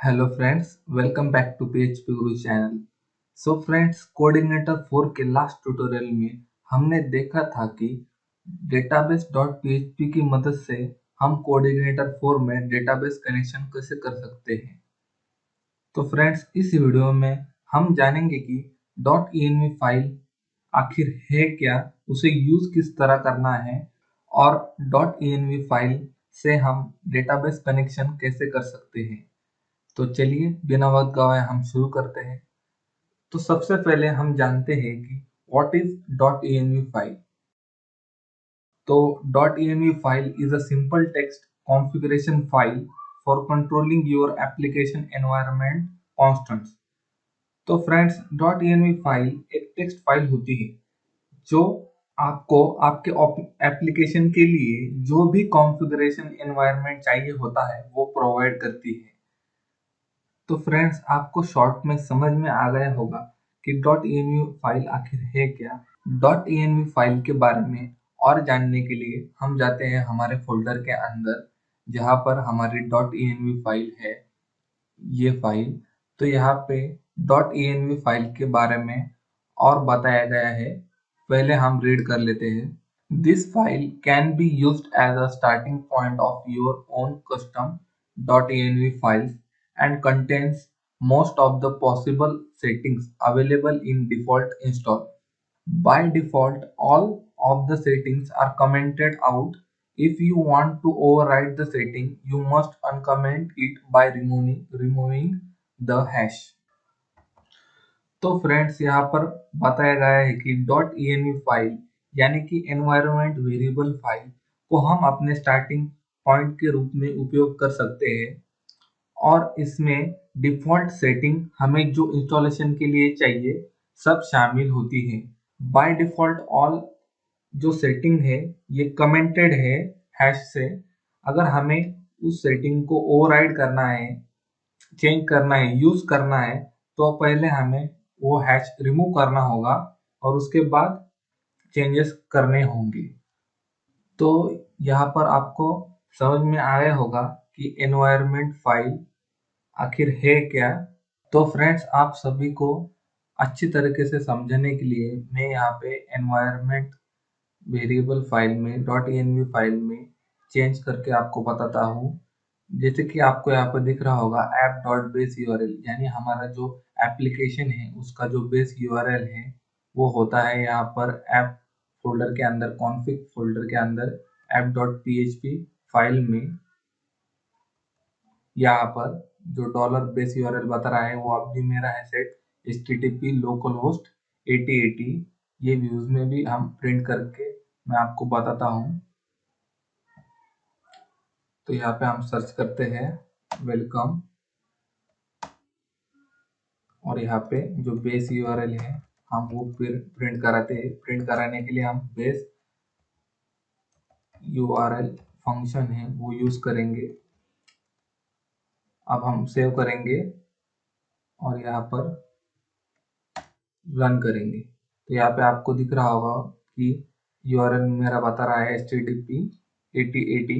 Hello friends, welcome back to PHP Guru channel. So friends, coordinator 4 के last tutorial में हमने देखा था कि डेटाबेस डॉट php की मदद से हम कोऑर्डिनेटर 4 में डेटाबेस कनेक्शन कैसे कर सकते हैं। तो फ्रेंड्स, इस वीडियो में हम जानेंगे कि .env फाइल आखिर है क्या, उसे यूज किस तरह करना है और .env फाइल से हम डेटाबेस कनेक्शन कैसे कर सकते हैं। तो चलिए बिना वक्त गवाए हम शुरू करते हैं। तो सबसे पहले हम जानते हैं कि व्हाट इज .env फाइल। तो .env file is a simple text configuration file for controlling your application environment constants. तो फ्रेंड्स, .env फाइल एक टेक्स्ट फाइल होती है जो आपको आपके एप्लीकेशन के लिए जो भी कॉन्फ़िगरेशन एनवायरनमेंट चाहिए होता है वो प्रोवाइड करती है। तो फ्रेंड्स, आपको शॉर्ट में समझ में आ गया होगा कि .env फाइल आखिर है क्या। .env फाइल के बारे में और जानने के लिए हम जाते हैं हमारे फोल्डर के अंदर जहाँ पर हमारी .env फाइल है, ये फाइल। तो यहाँ पे .env फाइल के बारे में और बताया गया है, पहले हम रीड कर लेते हैं। This file can be used as a starting point of your own custom .env files and contains most of the possible settings available in default install. By default, all of the settings are commented out. If you want to override the setting, you must uncomment it by removing the hash. तो friends, यहाँ पर बताया गया है कि .env file यानी कि environment variable file को हम अपने स्टार्टिंग पॉइंट के रूप में उपयोग कर सकते हैं और इसमें डिफ़ॉल्ट सेटिंग हमें जो इंस्टॉलेशन के लिए चाहिए सब शामिल होती है। बाय डिफ़ॉल्ट ऑल जो सेटिंग है ये कमेंटेड है हैश से। अगर हमें उस सेटिंग को ओवरराइड करना है, चेंज करना है, यूज करना है, तो पहले हमें वो हैश रिमूव करना होगा और उसके बाद चेंजेस करने होंगे। तो यहाँ पर आपको समझ में आया होगा कि एनवायरनमेंट फाइल आखिर है क्या। तो फ्रेंड्स, आप सभी को अच्छी तरीके से समझने के लिए मैं यहाँ पे एनवायरनमेंट वेरिएबल फाइल में .env फाइल में चेंज करके आपको बताता हूँ। जैसे कि आपको यहाँ पर दिख रहा होगा ऐप डॉट बेस यूआरएल, यानी हमारा जो एप्लीकेशन है उसका जो बेस यूआरएल है वो होता है यहाँ पर ऐप फोल्डर के अंदर, कॉन्फ़िग फोल्डर के अंदर ऐप डॉट php फाइल में। यहाँ पर जो डॉलर बेस यूआरएल बता रहा है वो अभी मेरा है सेट http localhost 8080। ये व्यूज में भी हम प्रिंट करके मैं आपको बताता हूँ। तो यहाँ पे हम सर्च करते हैं वेलकम और यहाँ पे जो बेस यूआरएल है हम वो प्रिंट कराते हैं। प्रिंट कराने के लिए हम बेस यूआरएल फंक्शन है वो यूज करेंगे। अब हम सेव करेंगे और यहाँ पर रन करेंगे। तो यहाँ पे आपको दिख रहा होगा कि यूआरएल मेरा बता रहा है http 8080।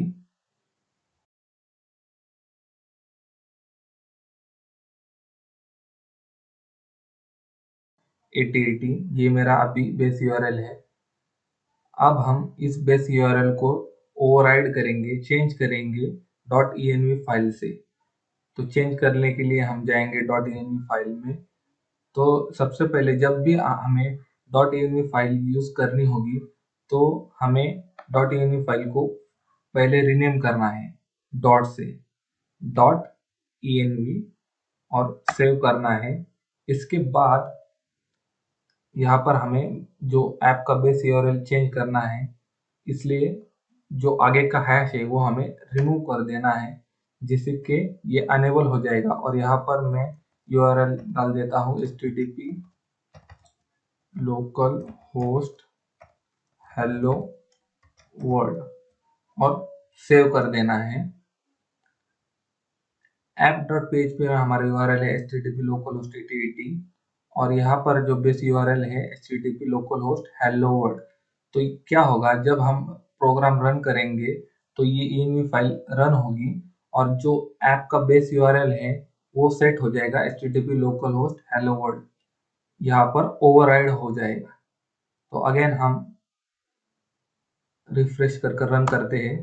ये मेरा अभी बेस यूआरएल है। अब हम इस बेस यूआरएल को ओवरराइड करेंगे, चेंज करेंगे .env फाइल से। तो चेंज करने के लिए हम जाएंगे .env फाइल में। तो सबसे पहले जब भी हमें .env फाइल यूज करनी होगी तो हमें .env फाइल को पहले रीनेम करना है डॉट से .env और सेव करना है। इसके बाद यहाँ पर हमें जो ऐप का बेस यूआरएल चेंज करना है, इसलिए जो आगे का हैश है वो हमें रिमूव कर देना है जिससे कि ये अनेबल हो जाएगा। और यहाँ पर मैं यूआरएल डाल देता हूँ http local host hello world और सेव कर देना है। app.php में हमारा यूआरएल है http localhost 8080 और यहाँ पर जो बेस यूआरएल है http localhost hello world। तो क्या होगा, जब हम प्रोग्राम रन करेंगे तो ये env फाइल रन होगी और जो ऐप का बेस यूआरएल है वो सेट हो जाएगा http local host hello world, यहाँ पर ओवरराइड हो जाएगा। तो अगेन हम रिफ्रेश कर रन करते हैं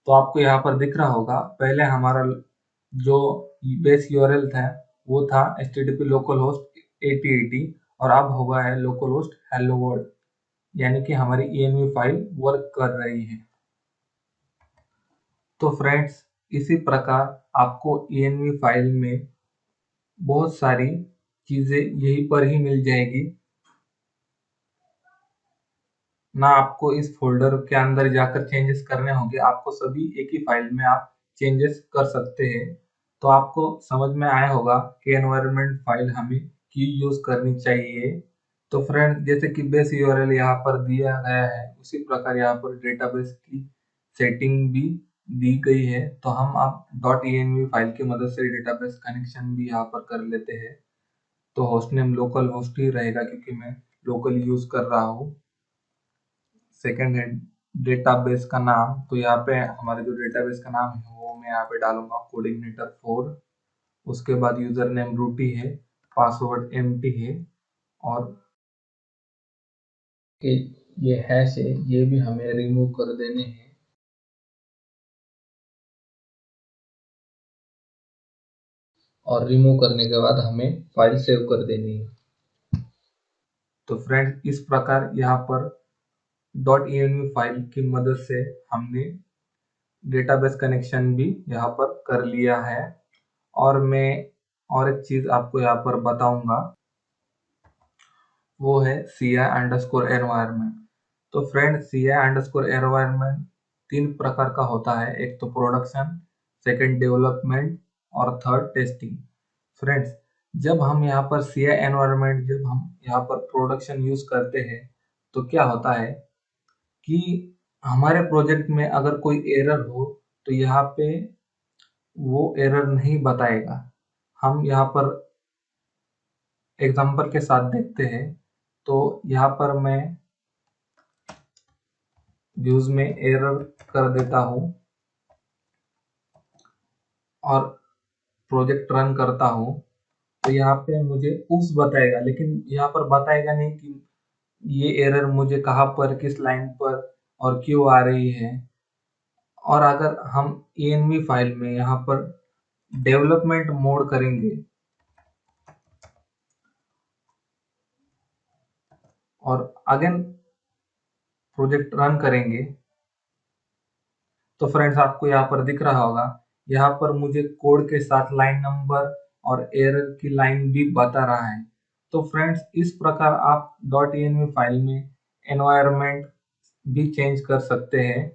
तो आपको यहाँ पर दिख रहा होगा, पहले हमारा जो बेस यूआरएल था वो था http लोकल होस्ट 8080 और अब हो गया है लोकल होस्ट हेलो वर्ल्ड, यानी कि हमारी env फाइल वर्क कर रही है। तो फ्रेंड्स, इसी प्रकार आपको env फाइल में बहुत सारी चीजें यहीं पर ही मिल जाएगी, ना आपको इस फोल्डर के अंदर जाकर चेंजेस करने होंगे, आपको सभी एक ही फाइल में आप चेंजेस कर सकते हैं। तो आपको समझ में आया होगा कि एनवायरनमेंट फाइल हमें क्यों यूज करनी चाहिए। तो फ्रेंड, जैसे कि बेस यूआरएल यहाँ पर दिया गया है, उसी प्रकार यहाँ पर डेटाबेस की सेटिंग भी दी गई है। तो हम आप .env फाइल की मदद से डेटाबेस कनेक्शन भी यहाँ पर कर लेते हैं। तो होस्ट नेम लोकल होस्ट ही रहेगा क्योंकि मैं लोकल यूज कर रहा हूँ। सेकंड है डेटाबेस का नाम, तो यहाँ पे हमारे जो डेटाबेस का नाम है वो मैं यहाँ पे डालूंगा कोडिंगनेटर 4। उसके बाद यूजर नेम रूटी है, पासवर्ड एम्प्टी है, और के ये हैश है, ये भी हमें रिमूव कर देने हैं। और रिमूव करने के बाद हमें फाइल सेव कर देनी है। तो फ्रेंड्स, इस प्रकार यहाँ पर .env फाइल की मदद से हमने डेटाबेस कनेक्शन भी यहाँ पर कर लिया है। और मैं और एक चीज आपको यहाँ पर बताऊंगा, वो है CI_environment। तो फ्रेंड, CI_environment 3 प्रकार का होता है, एक तो प्रोडक्शन, सेकंड डेवलपमेंट और थर्ड टेस्टिंग। फ्रेंड्स, जब हम यहाँ पर CI एनवायरनमेंट, जब हम यहाँ पर प्रोडक्शन यूज करते हैं तो क्या होता है कि हमारे प्रोजेक्ट में अगर कोई एरर हो तो यहाँ पे वो एरर नहीं बताएगा। हम यहाँ पर एग्जांपल के साथ देखते हैं। तो यहाँ पर मैं व्यूज में एरर कर देता हूँ और प्रोजेक्ट रन करता हूँ, तो यहाँ पे मुझे उप्स बताएगा, लेकिन यहाँ पर बताएगा नहीं कि ये एरर मुझे कहाँ पर, किस लाइन पर और क्यों आ रही है। और अगर हम env फाइल में यहाँ पर डेवलपमेंट मोड करेंगे और अगेन प्रोजेक्ट रन करेंगे, तो फ्रेंड्स आपको यहाँ पर दिख रहा होगा, यहाँ पर मुझे कोड के साथ लाइन नंबर और एरर की लाइन भी बता रहा है। तो फ्रेंड्स, इस प्रकार आप .env फाइल में एनवायरनमेंट भी चेंज कर सकते हैं।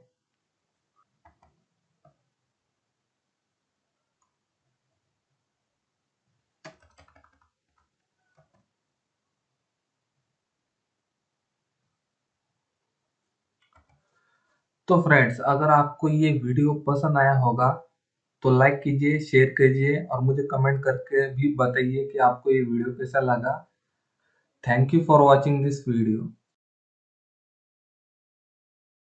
तो फ्रेंड्स, अगर आपको ये वीडियो पसंद आया होगा तो लाइक कीजिए, शेयर कीजिए और मुझे कमेंट करके भी बताइए कि आपको ये वीडियो कैसा लगा। Thank you for watching this video.